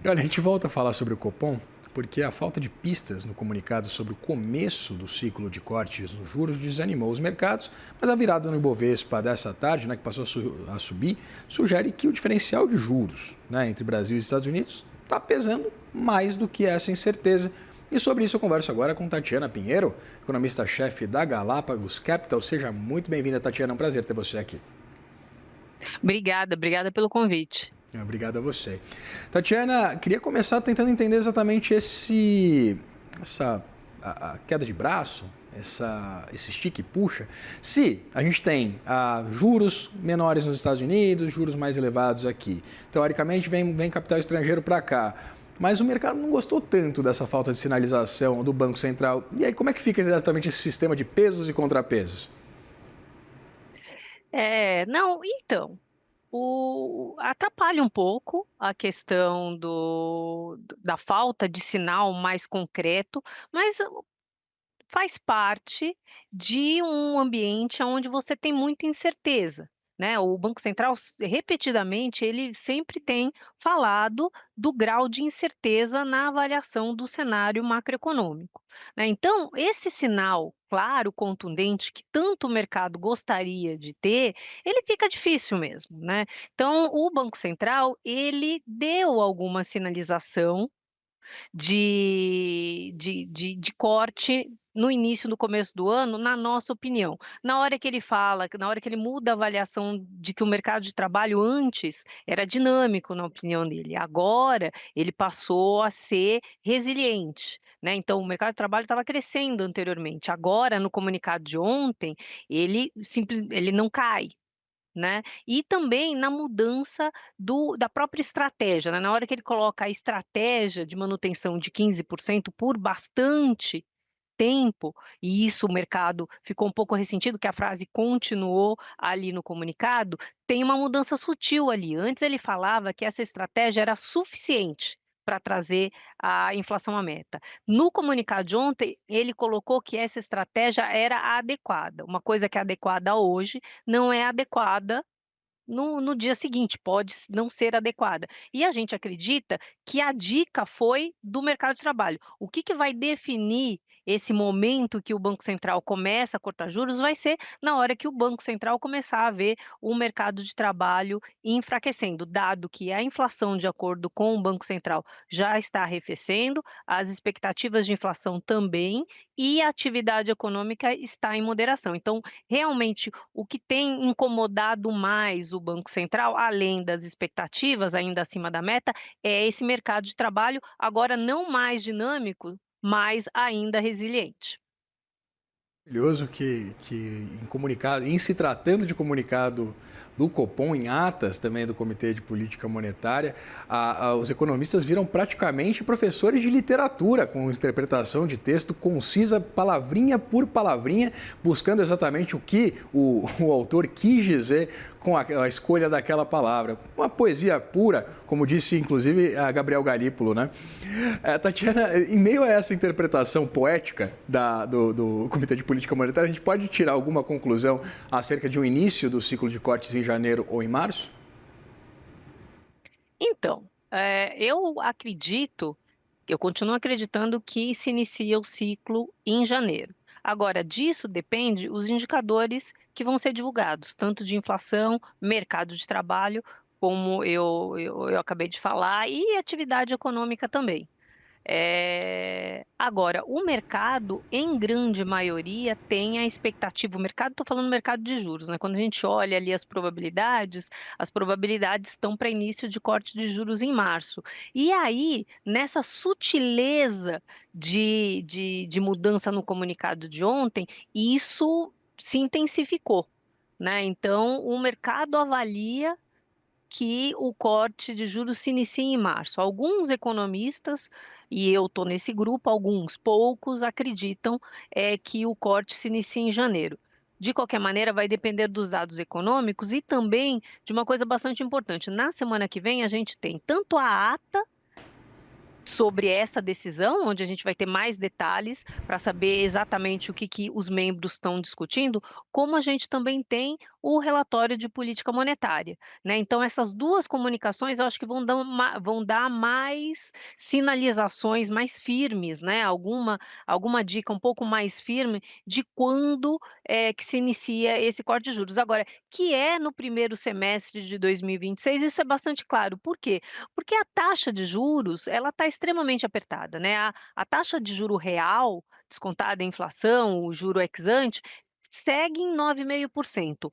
E olha, a gente volta a falar sobre o Copom, porque a falta de pistas no comunicado sobre o começo do ciclo de cortes nos juros desanimou os mercados, mas a virada no Ibovespa dessa tarde, que passou a subir, sugere que o diferencial de juros entre Brasil e Estados Unidos está pesando mais do que essa incerteza. E sobre isso eu converso agora com Tatiana Pinheiro, economista-chefe da Galápagos Capital. Seja muito bem-vinda, Tatiana. É um prazer ter você aqui. Obrigada pelo convite. Obrigado a você. Tatiana, queria começar tentando entender exatamente essa a queda de braço, esse estica e puxa. Se a gente tem juros menores nos Estados Unidos, juros mais elevados aqui, teoricamente vem capital estrangeiro para cá, mas o mercado não gostou tanto dessa falta de sinalização do Banco Central. E aí, como é que fica exatamente esse sistema de pesos e contrapesos? Não, então, atrapalha um pouco a questão da falta de sinal mais concreto, mas faz parte de um ambiente onde você tem muita incerteza, né? O Banco Central, repetidamente, ele sempre tem falado do grau de incerteza na avaliação do cenário macroeconômico, né? Então, esse sinal claro, contundente, que tanto o mercado gostaria de ter, ele fica difícil mesmo, né? Então, o Banco Central, ele deu alguma sinalização de corte no início, no começo do ano, na nossa opinião. Na hora que ele fala, na hora que ele muda a avaliação de que o mercado de trabalho antes era dinâmico, na opinião dele, agora ele passou a ser resiliente, né? Então, o mercado de trabalho estava crescendo anteriormente, agora, no comunicado de ontem, ele não cai, né, e também na mudança da própria estratégia, né, na hora que ele coloca a estratégia de manutenção de 15% por bastante tempo, e isso o mercado ficou um pouco ressentido, que a frase continuou ali no comunicado, tem uma mudança sutil ali. Antes ele falava que essa estratégia era suficiente para trazer a inflação à meta. No comunicado de ontem, ele colocou que essa estratégia era adequada. Uma coisa que é adequada hoje não é adequada no dia seguinte, pode não ser adequada. E a gente acredita que a dica foi do mercado de trabalho. O que vai definir esse momento que o Banco Central começa a cortar juros vai ser na hora que o Banco Central começar a ver o mercado de trabalho enfraquecendo, dado que a inflação, de acordo com o Banco Central, já está arrefecendo, as expectativas de inflação também, e a atividade econômica está em moderação. Então, realmente, o que tem incomodado mais o Banco Central, além das expectativas ainda acima da meta, é esse mercado de trabalho, agora não mais dinâmico, mas ainda resiliente. Maravilhoso que em comunicado, em se tratando de comunicado do Copom, em atas também do Comitê de Política Monetária, os economistas viram praticamente professores de literatura, com interpretação de texto concisa, palavrinha por palavrinha, buscando exatamente o que o autor quis dizer com a escolha daquela palavra. Uma poesia pura, como disse inclusive a Gabriel Galípolo, né? Tatiana, em meio a essa interpretação poética do Comitê de Política Monetária, a gente pode tirar alguma conclusão acerca de um início do ciclo de cortes em janeiro ou em março? Então, eu continuo acreditando que se inicia o ciclo em janeiro. Agora, disso depende os indicadores que vão ser divulgados, tanto de inflação, mercado de trabalho, como eu acabei de falar, e atividade econômica também. Agora, o mercado, em grande maioria, tem a expectativa. O mercado, estou falando do mercado de juros, né? Quando a gente olha ali as probabilidades estão para início de corte de juros em março. E aí, nessa sutileza de mudança no comunicado de ontem, isso se intensificou, né? Então, o mercado avalia que o corte de juros se inicia em março. Alguns economistas, e eu estou nesse grupo, alguns poucos acreditam que o corte se inicia em janeiro. De qualquer maneira, vai depender dos dados econômicos e também de uma coisa bastante importante. Na semana que vem, a gente tem tanto a ata sobre essa decisão, onde a gente vai ter mais detalhes para saber exatamente o que os membros estão discutindo, como a gente também tem o relatório de política monetária, né. Então essas 2 comunicações eu acho que vão dar mais sinalizações mais firmes, né, alguma dica um pouco mais firme de quando, que se inicia esse corte de juros. Agora, que é no primeiro semestre de 2026, isso é bastante claro. Por quê? Porque a taxa de juros, ela está extremamente apertada, né, a taxa de juro real, descontada a inflação, o juro ex-ante, segue em 9,5%.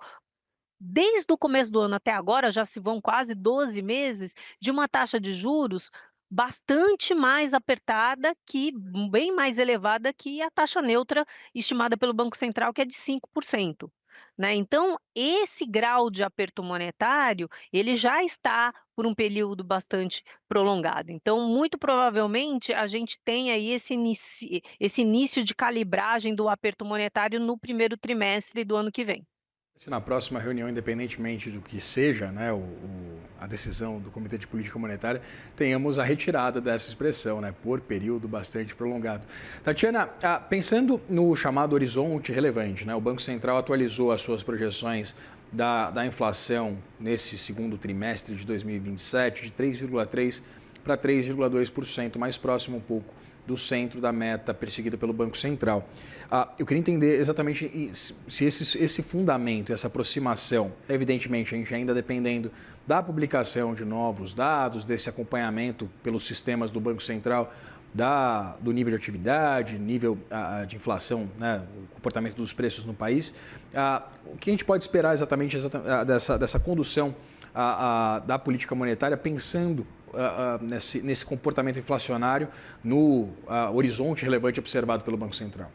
Desde o começo do ano até agora, já se vão quase 12 meses de uma taxa de juros bastante mais apertada que bem mais elevada que a taxa neutra estimada pelo Banco Central, que é de 5%, né. Então, esse grau de aperto monetário, ele já está por um período bastante prolongado. Então, muito provavelmente, a gente tem aí esse início de calibragem do aperto monetário no primeiro trimestre do ano que vem. Se na próxima reunião, independentemente do que seja, né, a decisão do Comitê de Política Monetária, tenhamos a retirada dessa expressão, né, por período bastante prolongado. Tatiana, pensando no chamado horizonte relevante, né, o Banco Central atualizou as suas projeções da inflação nesse segundo trimestre de 2027 de 3,3% para 3,2%, mais próximo um pouco do centro da meta perseguida pelo Banco Central. Eu queria entender exatamente se esse fundamento, essa aproximação, evidentemente a gente ainda dependendo da publicação de novos dados, desse acompanhamento pelos sistemas do Banco Central, do nível de atividade, nível de inflação, né, o comportamento dos preços no país. O que a gente pode esperar exatamente dessa condução da política monetária, pensando nesse comportamento inflacionário no horizonte relevante observado pelo Banco Central?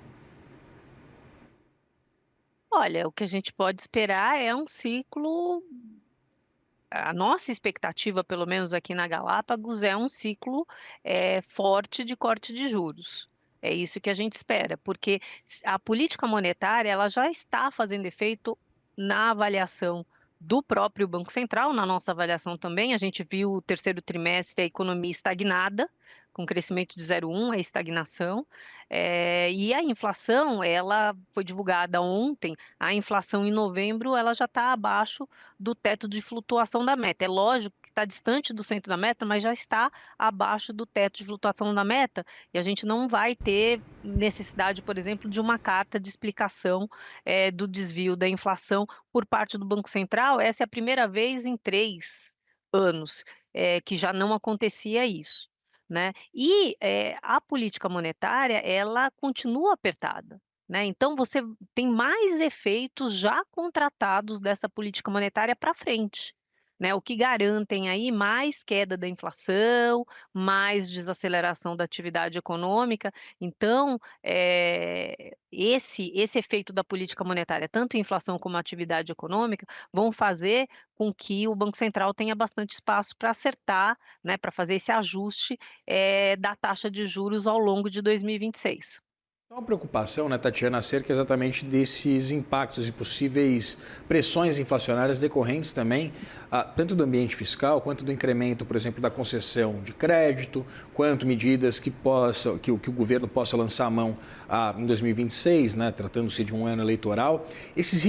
Olha, o que a gente pode esperar é um ciclo. A nossa expectativa, pelo menos aqui na Galápagos, é um ciclo, forte de corte de juros. É isso que a gente espera, porque a política monetária, ela já está fazendo efeito na avaliação do próprio Banco Central, na nossa avaliação também. A gente viu o terceiro trimestre a economia estagnada, com crescimento de 0,1, a estagnação. E a inflação, ela foi divulgada ontem, a inflação em novembro, ela já está abaixo do teto de flutuação da meta. É lógico que está distante do centro da meta, mas já está abaixo do teto de flutuação da meta, e a gente não vai ter necessidade, por exemplo, de uma carta de explicação, do desvio da inflação por parte do Banco Central. Essa é a primeira vez em 3 anos, que já não acontecia isso, né. E, a política monetária, ela continua apertada, né, então você tem mais efeitos já contratados dessa política monetária para frente, né, o que garantem aí mais queda da inflação, mais desaceleração da atividade econômica. Então, esse efeito da política monetária, tanto inflação como atividade econômica, vão fazer com que o Banco Central tenha bastante espaço para acertar, né, para fazer esse ajuste, da taxa de juros ao longo de 2026. Uma preocupação, né, Tatiana, acerca exatamente desses impactos e possíveis pressões inflacionárias decorrentes também, tanto do ambiente fiscal, quanto do incremento, por exemplo, da concessão de crédito, quanto medidas que o governo possa lançar a mão em 2026, né, tratando-se de um ano eleitoral. Esses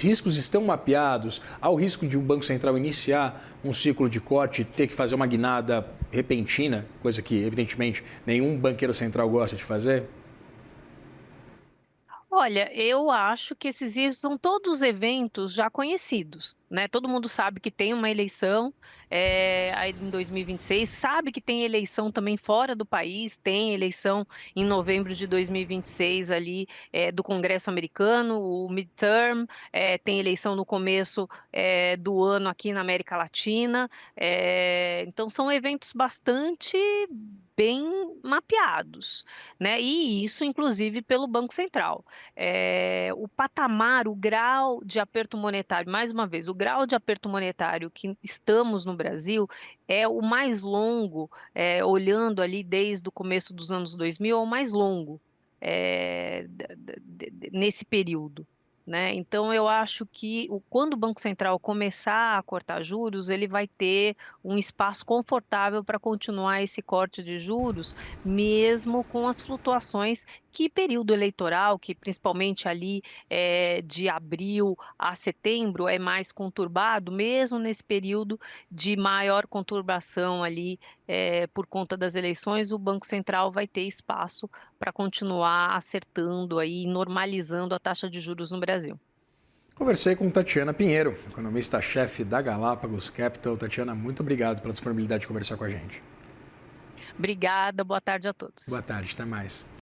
riscos estão mapeados ao risco de um Banco Central iniciar um ciclo de corte e ter que fazer uma guinada repentina, coisa que, evidentemente, nenhum banqueiro central gosta de fazer? Olha, eu acho que esses riscos são todos eventos já conhecidos, né, todo mundo sabe que tem uma eleição, aí em 2026, sabe que tem eleição também fora do país, tem eleição em novembro de 2026 ali, do Congresso americano, o midterm, tem eleição no começo, do ano aqui na América Latina, então são eventos bastante bem mapeados, né, e isso inclusive pelo Banco Central. O patamar, o grau de aperto monetário, mais uma vez, o grau de aperto monetário que estamos no Brasil é o mais longo, olhando ali desde o começo dos anos 2000, é o mais longo, nesse período. né? Então, eu acho que quando o Banco Central começar a cortar juros, ele vai ter um espaço confortável para continuar esse corte de juros, mesmo com as flutuações que período eleitoral, que principalmente ali de abril a setembro é mais conturbado, mesmo nesse período de maior conturbação ali por conta das eleições, o Banco Central vai ter espaço para continuar acertando aí, normalizando a taxa de juros no Brasil. Conversei com Tatiana Pinheiro, economista-chefe da Galápagos Capital. Tatiana, muito obrigado pela disponibilidade de conversar com a gente. Obrigada, boa tarde a todos. Boa tarde, até mais.